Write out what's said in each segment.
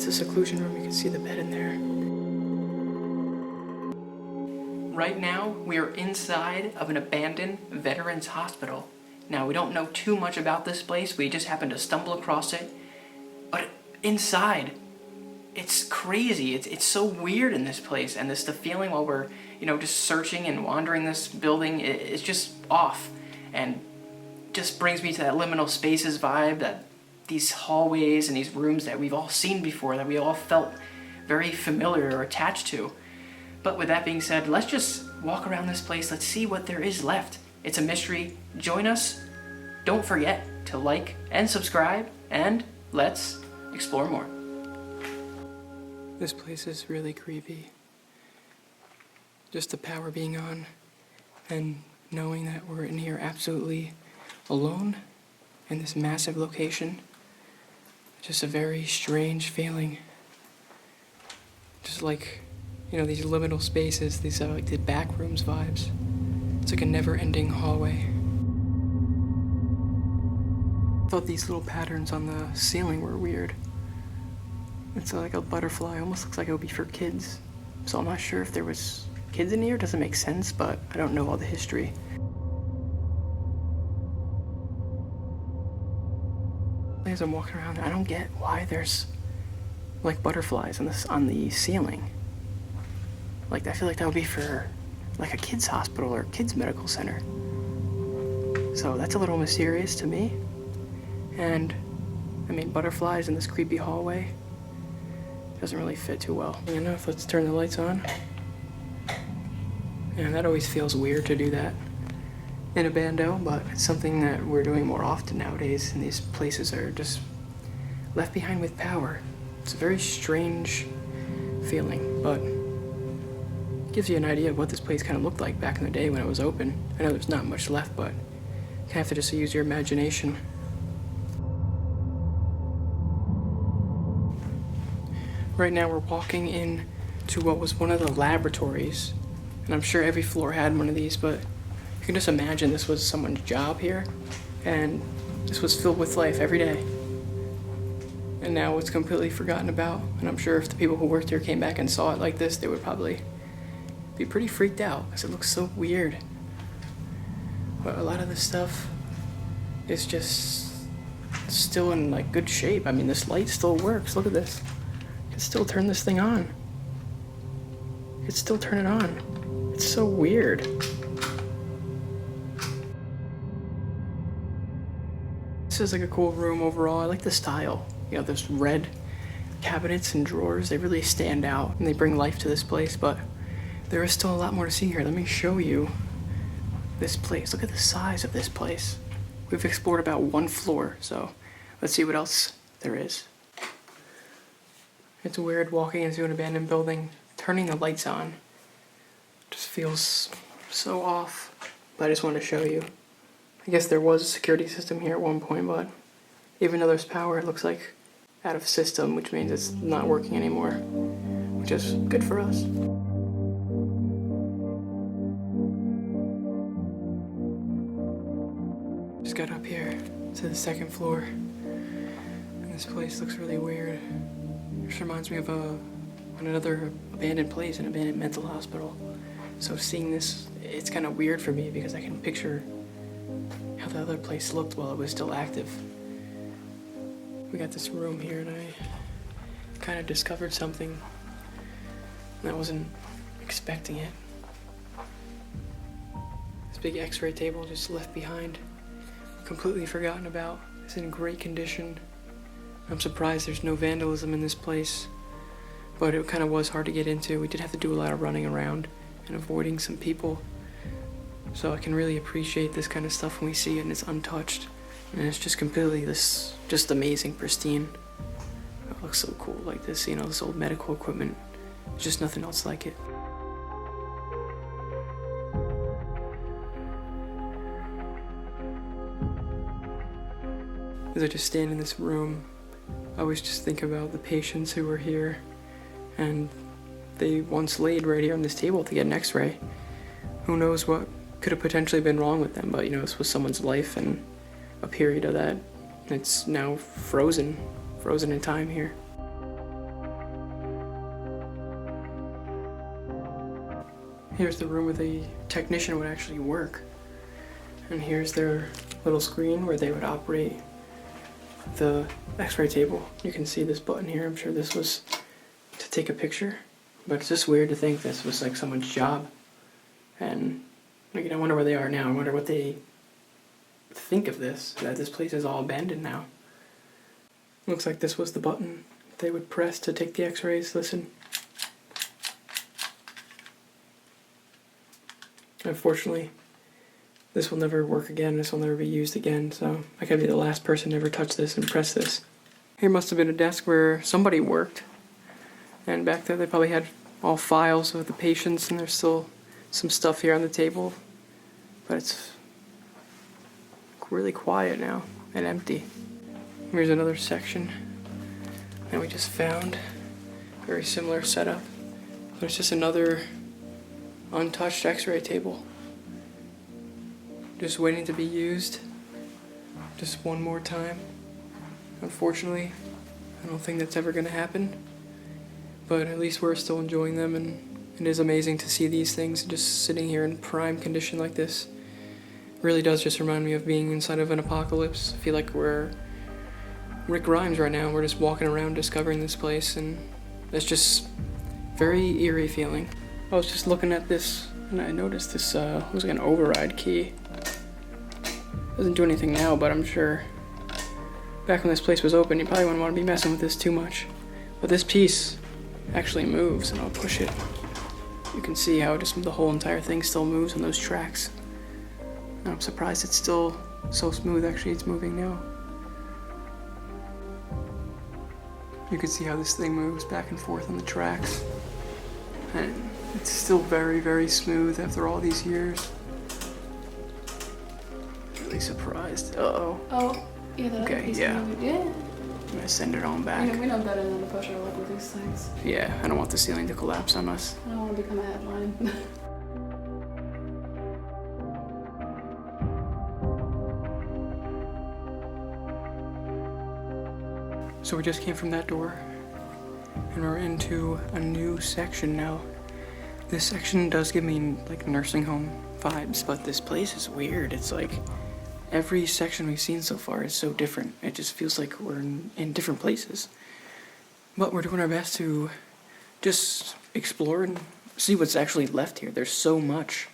the seclusion room. You can see the bed in there. Right now, we are inside of an abandoned veterans hospital. Now, we don't know too much about this place. We just happened to stumble across it. But inside, it's crazy. It's so weird in this place. And the feeling while we're, just searching and wandering this building is just off. And just brings me to that liminal spaces vibe, that these hallways and these rooms that we've all seen before, that we all felt very familiar or attached to. But with that being said, let's just walk around this place. Let's see what there is left. It's a mystery. Join us. Don't forget to like and subscribe, and let's explore more. This place is really creepy. Just the power being on and knowing that we're in here absolutely alone in this massive location. Just a very strange feeling. Just like, these liminal spaces, these like the backrooms vibes. It's like a never-ending hallway. I thought these little patterns on the ceiling were weird. It's like a butterfly, almost looks like it would be for kids. So I'm not sure if there was kids in here, it doesn't make sense, but I don't know all the history. As I'm walking around, I don't get why there's like butterflies on the ceiling. Like, I feel like that would be for like a kid's hospital or kid's medical center. So that's a little mysterious to me. And butterflies in this creepy hallway doesn't really fit too well. Enough, let's turn the lights on. And that always feels weird to do that in a bando, but it's something that we're doing more often nowadays, and these places are just left behind with power. It's a very strange feeling, but it gives you an idea of what this place kind of looked like back in the day when it was open. I know there's not much left, but you kind of have to just use your imagination. Right now we're walking in to what was one of the laboratories, and I'm sure every floor had one of these, but you can just imagine this was someone's job here, and this was filled with life every day. And now it's completely forgotten about, and I'm sure if the people who worked here came back and saw it like this, they would probably be pretty freaked out, because it looks so weird. But a lot of this stuff is just still in like good shape. This light still works. Look at this. You can still turn this thing on. You can still turn it on. It's so weird. This is like a cool room overall. I like the style. There's red cabinets and drawers. They really stand out and they bring life to this place, but there is still a lot more to see here. Let me show you this place. Look at the size of this place. We've explored about one floor, so let's see what else there is. It's weird walking into an abandoned building, turning the lights on. Just feels so off, but I just wanted to show you. I guess there was a security system here at one point, but even though there's power, it looks like out of system, which means it's not working anymore, which is good for us. Just got up here to the second floor, and this place looks really weird. It just reminds me of another abandoned place, an abandoned mental hospital. So seeing this, it's kind of weird for me because I can picture how the other place looked while it was still active. We got this room here, and I kind of discovered something, and I wasn't expecting it. This big x-ray table just left behind, completely forgotten about. It's in great condition. I'm surprised there's no vandalism in this place, but it kind of was hard to get into. We did have to do a lot of running around and avoiding some people. So I can really appreciate this kind of stuff when we see it and it's untouched. And it's just completely just amazing, pristine. It looks so cool like this, this old medical equipment. There's just nothing else like it. As I just stand in this room, I always just think about the patients who were here, and they once laid right here on this table to get an x-ray. Who knows what could have potentially been wrong with them, but this was someone's life and a period of that. It's now frozen in time here. Here's the room where the technician would actually work. And here's their little screen where they would operate the x-ray table. You can see this button here. I'm sure this was to take a picture. But it's just weird to think this was like someone's job. And I wonder where they are now. I wonder what they think of this, that this place is all abandoned now. Looks like this was the button they would press to take the x-rays. Listen. Unfortunately, this will never work again. This will never be used again, so I could be the last person to ever touch this and press this. Here must have been a desk where somebody worked. And back there they probably had all files of the patients, and there's still some stuff here on the table. But it's really quiet now and empty. Here's another section that we just found. Very similar setup. There's just another untouched x-ray table. Just waiting to be used. Just one more time. Unfortunately, I don't think that's ever going to happen. But at least we're still enjoying them, and it is amazing to see these things just sitting here in prime condition like this. It really does just remind me of being inside of an apocalypse. I feel like we're Rick Grimes right now. We're just walking around discovering this place, and it's just very eerie feeling. I was just looking at this, and I noticed this looks like an override key. Doesn't do anything now, but I'm sure back when this place was open, you probably wouldn't want to be messing with this too much. But this piece actually moves, and I'll push it. You can see how just the whole entire thing still moves on those tracks. And I'm surprised it's still so smooth. Actually, it's moving now. You can see how this thing moves back and forth on the tracks. And it's still very, very smooth after all these years. Really surprised. Uh-oh. Oh, yeah, that other piece moved. Yeah. I'm gonna send it on back. We know better than to push our luck with these things. Yeah, I don't want the ceiling to collapse on us. I don't want to become a headline. So we just came from that door, and we're into a new section now. This section does give me like nursing home vibes, but this place is weird. It's like every section we've seen so far is so different. It just feels like we're in different places. But we're doing our best to just explore and see what's actually left here. There's so much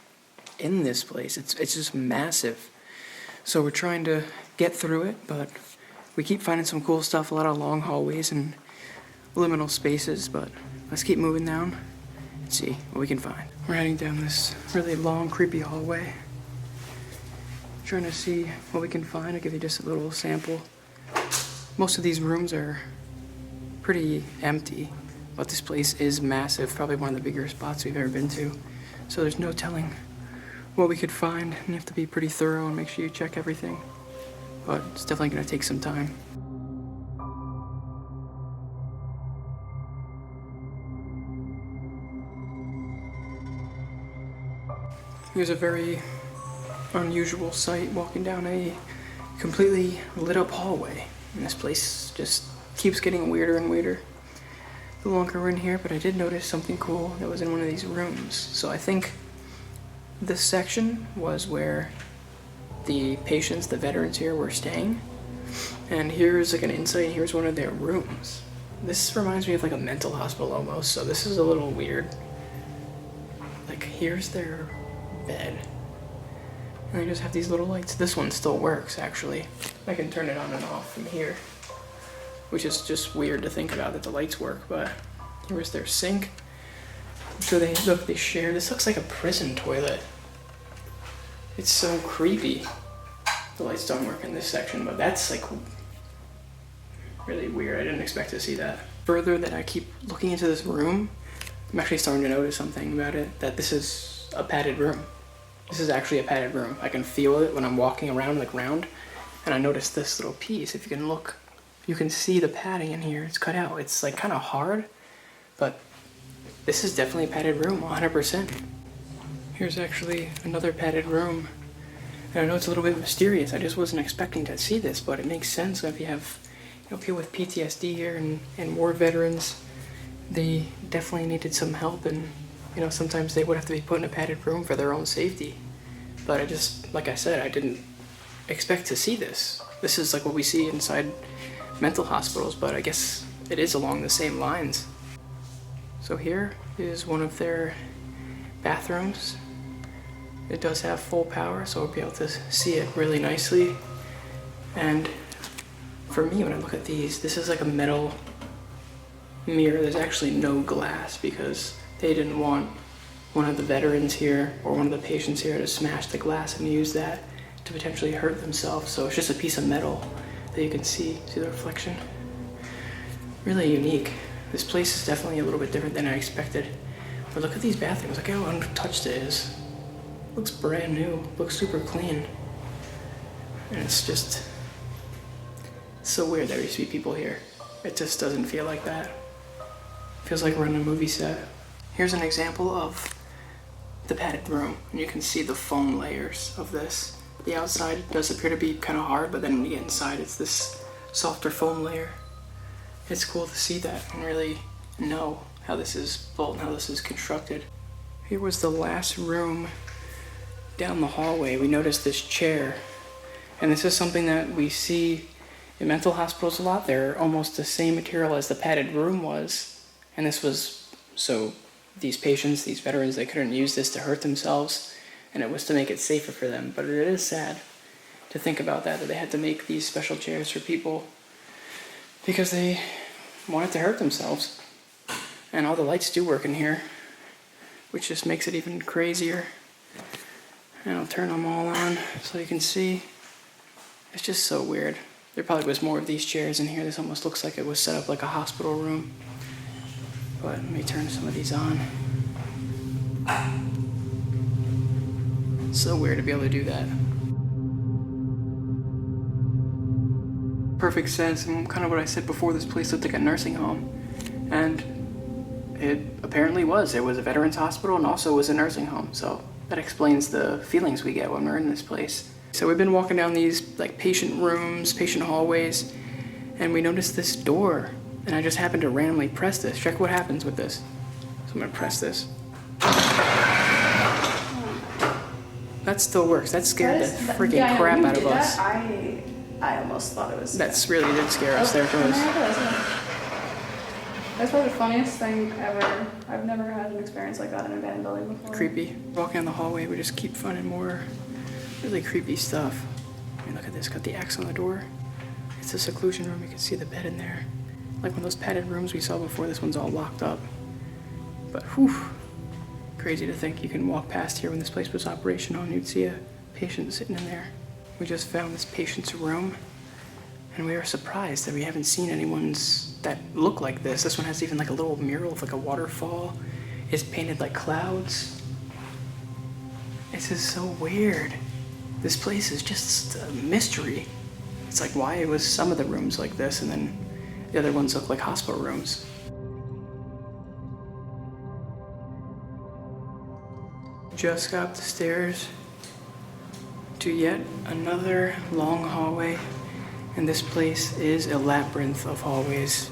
in this place. It's just massive. So we're trying to get through it, but we keep finding some cool stuff, a lot of long hallways and liminal spaces, but let's keep moving down and see what we can find. We're heading down this really long, creepy hallway. Trying to see what we can find. I'll give you just a little sample. Most of these rooms are pretty empty, but this place is massive, probably one of the bigger spots we've ever been to. So there's no telling what we could find, and you have to be pretty thorough and make sure you check everything. But it's definitely gonna take some time. Here's a very unusual sight, walking down a completely lit up hallway. And this place just keeps getting weirder and weirder the longer we're in here, but I did notice something cool that was in one of these rooms. So I think this section was where the patients, the veterans here, were staying. And here's like an insight, here's one of their rooms. This reminds me of like a mental hospital almost, so this is a little weird. Like here's their bed. And they just have these little lights. This one still works actually. I can turn it on and off from here, which is just weird to think about that the lights work, but here's their sink. So they share, this looks like a prison toilet. It's so creepy. The lights don't work in this section, but that's like really weird. I didn't expect to see that. Further that I keep looking into this room, I'm actually starting to notice something about it, that this is a padded room. This is actually a padded room. I can feel it when I'm walking around the ground, and I noticed this little piece. If you can look, you can see the padding in here. It's cut out. It's like kind of hard, but this is definitely a padded room, 100%. Here's actually another padded room. And I know it's a little bit mysterious. I just wasn't expecting to see this, but it makes sense if you have people with PTSD here and war veterans. They definitely needed some help, and You know, sometimes they would have to be put in a padded room for their own safety. But I just, like I said, I didn't expect to see this. This is like what we see inside mental hospitals, but I guess it is along the same lines. So here is one of their bathrooms. It does have full power, so I'll be able to see it really nicely. And for me, when I look at these, this is like a metal mirror. There's actually no glass because they didn't want one of the veterans here or one of the patients here to smash the glass and use that to potentially hurt themselves. So it's just a piece of metal that you can see the reflection. Really unique. This place is definitely a little bit different than I expected. But look at these bathrooms, look how untouched it is. Looks brand new, looks super clean. And it's just so weird that there used to be people here. It just doesn't feel like that. Feels like we're in a movie set. Here's an example of the padded room, and you can see the foam layers of this. The outside does appear to be kind of hard, but then when you get inside, it's this softer foam layer. It's cool to see that and really know how this is built and how this is constructed. Here was the last room down the hallway. We noticed this chair, and this is something that we see in mental hospitals a lot. They're almost the same material as the padded room was, and this was so these patients, these veterans, they couldn't use this to hurt themselves, and it was to make it safer for them. But it is sad to think about that they had to make these special chairs for people because they wanted to hurt themselves. And all the lights do work in here, which just makes it even crazier. And I'll turn them all on so you can see. It's just so weird. There probably was more of these chairs in here. This almost looks like it was set up like a hospital room. But let me turn some of these on. It's so weird to be able to do that. Perfect sense, and kind of what I said before, this place looked like a nursing home. And it apparently was. It was a veterans hospital and also was a nursing home. So that explains the feelings we get when we're in this place. So we've been walking down these like patient rooms, patient hallways, and we noticed this door. And I just happened to randomly press this. Check what happens with this. So I'm gonna press this. That still works. That scared the freaking crap out of us. I almost thought it was. That's really did scare us. There it goes. That's probably the funniest thing ever. I've never had an experience like that in an abandoned building before. Creepy. Walking down the hallway, we just keep finding more really creepy stuff. I mean, look at this. Got the X on the door. It's a seclusion room. You can see the bed in there. Like one of those padded rooms we saw before. This one's all locked up. But whew, crazy to think you can walk past here when this place was operational and you'd see a patient sitting in there. We just found this patient's room, and we are surprised that we haven't seen anyone's that look like this. This one has even like a little mural of like a waterfall. It's painted like clouds. This is so weird. This place is just a mystery. It's like why was some of the rooms like this and then the other ones look like hospital rooms. Just got up the stairs to yet another long hallway, and this place is a labyrinth of hallways.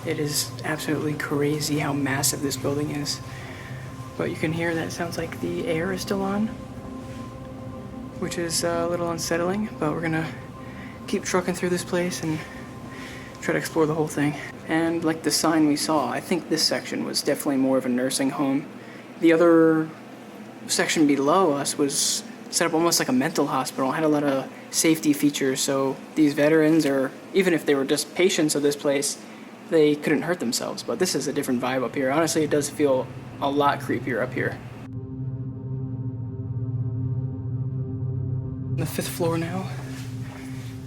It is absolutely crazy how massive this building is. But you can hear that it sounds like the air is still on, which is a little unsettling, but we're gonna keep trucking through this place and try to explore the whole thing. And like the sign we saw, I think this section was definitely more of a nursing home. The other section below us was set up almost like a mental hospital. It had a lot of safety features, so these veterans, or even if they were just patients of this place, they couldn't hurt themselves. But this is a different vibe up here. Honestly, it does feel a lot creepier up here. On the 5th floor now,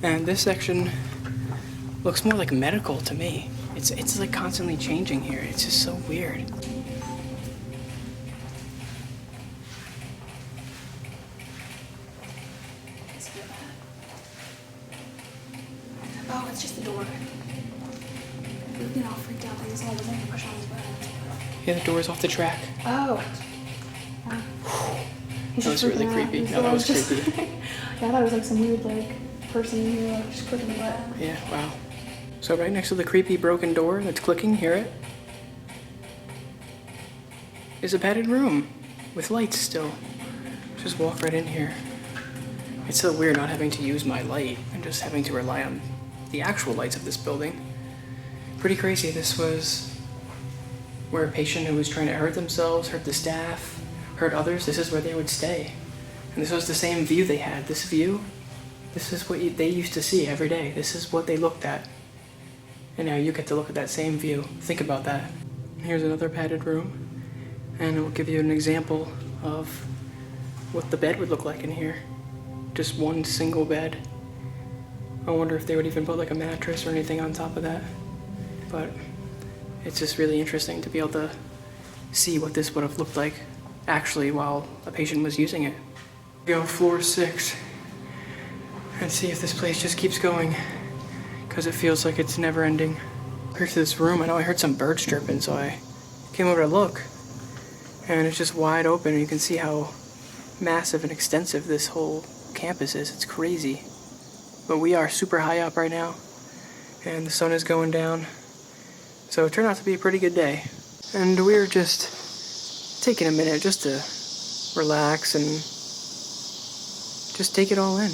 and this section looks more like medical to me. It's like constantly changing here. It's just so weird. Oh, it's just the door. We've been all freaked out that he's all the way to push on his button. Yeah, the door's off the track. Oh. That was really creepy. No, that was creepy. Yeah, I thought it was like some weird like person in here like just clicking the button. Yeah, wow. So right next to the creepy broken door that's clicking, hear it? is a padded room with lights still. Just walk right in here. It's so weird not having to use my light and just having to rely on the actual lights of this building. Pretty crazy. This was where a patient who was trying to hurt themselves, hurt the staff, hurt others, this is where they would stay. And this was the same view they had. This view, this is what they used to see every day. This is what they looked at. And now you get to look at that same view. Think about that. Here's another padded room. And it will give you an example of what the bed would look like in here. Just one single bed. I wonder if they would even put like a mattress or anything on top of that. But it's just really interesting to be able to see what this would have looked like actually while a patient was using it. Go floor 6 and see if this place just keeps going, because it feels like it's never ending. Here's this room. I know I heard some birds chirping, so I came over to look, and it's just wide open, and you can see how massive and extensive this whole campus is. It's crazy. But we are super high up right now, and the sun is going down, so it turned out to be a pretty good day. And we're just taking a minute just to relax and just take it all in.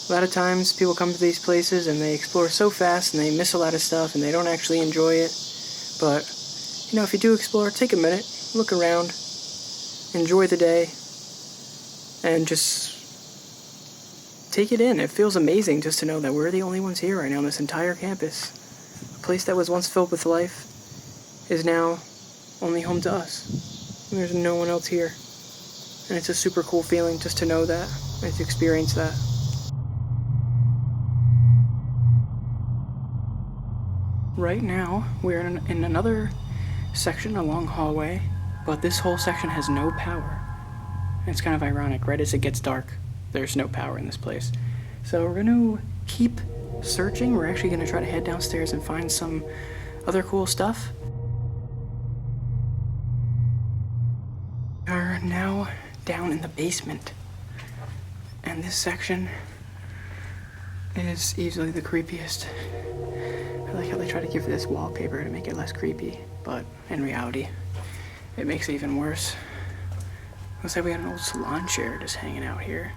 A lot of times people come to these places and they explore so fast and they miss a lot of stuff and they don't actually enjoy it. But, you know, if you do explore, take a minute, look around, enjoy the day, and just take it in. It feels amazing just to know that we're the only ones here right now on this entire campus. A place that was once filled with life is now only home to us. There's no one else here. And it's a super cool feeling just to know that and to experience that. Right now, we're in another section, a long hallway, but this whole section has no power. It's kind of ironic, right as it gets dark, there's no power in this place. So we're gonna keep searching. We're actually gonna try to head downstairs and find some other cool stuff. We are now down in the basement, and this section is easily the creepiest. I like how they try to give this wallpaper to make it less creepy, but in reality, it makes it even worse. Looks like we got an old salon chair just hanging out here.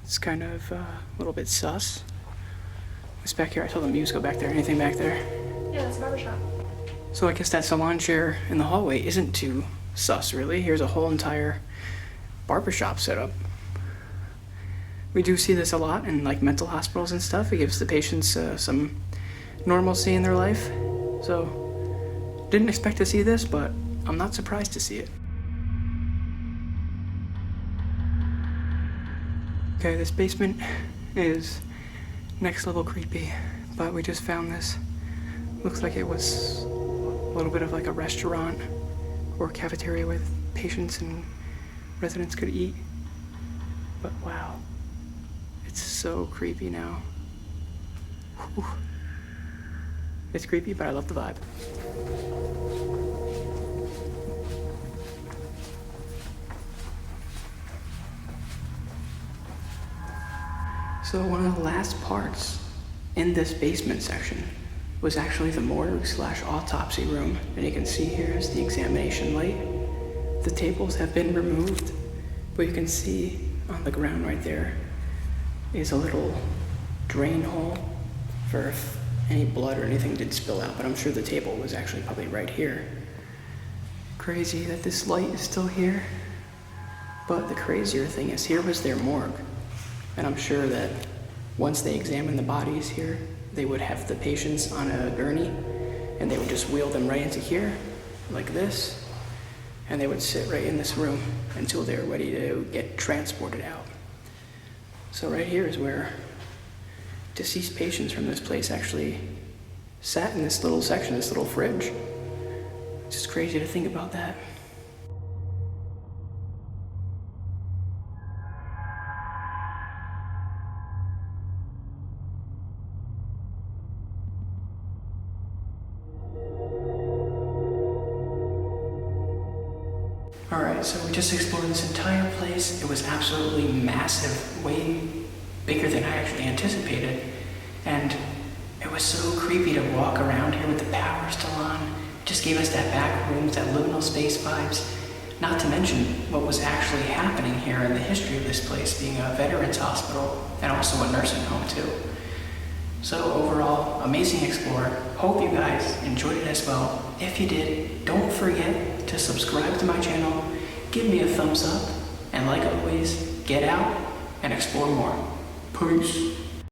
It's kind of a little bit sus. What's back here? I told the muse go back there. Anything back there? Yeah, it's a barbershop. So I guess that salon chair in the hallway isn't too sus, really. Here's a whole entire barbershop setup. We do see this a lot in like mental hospitals and stuff. It gives the patients some normalcy in their life. So didn't expect to see this, but I'm not surprised to see it. Okay, this basement is next level creepy, but we just found this. Looks like it was a little bit of like a restaurant or cafeteria where patients and residents could eat. But wow, it's so creepy now. Whew. It's creepy, but I love the vibe. So one of the last parts in this basement section was actually the morgue / autopsy room. And you can see here is the examination light. The tables have been removed, but you can see on the ground right there is a little drain hole for if any blood or anything did spill out, but I'm sure the table was actually probably right here. Crazy that this light is still here, but the crazier thing is here was their morgue. And I'm sure that once they examined the bodies here, they would have the patients on a gurney and they would just wheel them right into here, like this, and they would sit right in this room until they were ready to get transported out. So right here is where deceased patients from this place actually sat in this little section, this little fridge. It's just crazy to think about that. Alright, so we just explored this entire place. It was absolutely massive, way bigger than I actually anticipated. And it was so creepy to walk around here with the power still on Just gave us that back rooms, that liminal space vibes. Not to mention what was actually happening here in the history of this place, being a veterans hospital and also a nursing home too. So overall, amazing Xplore. Hope you guys enjoyed it as well. If you did, don't forget to subscribe to my channel, give me a thumbs up, and like always, get out and explore more. Peace.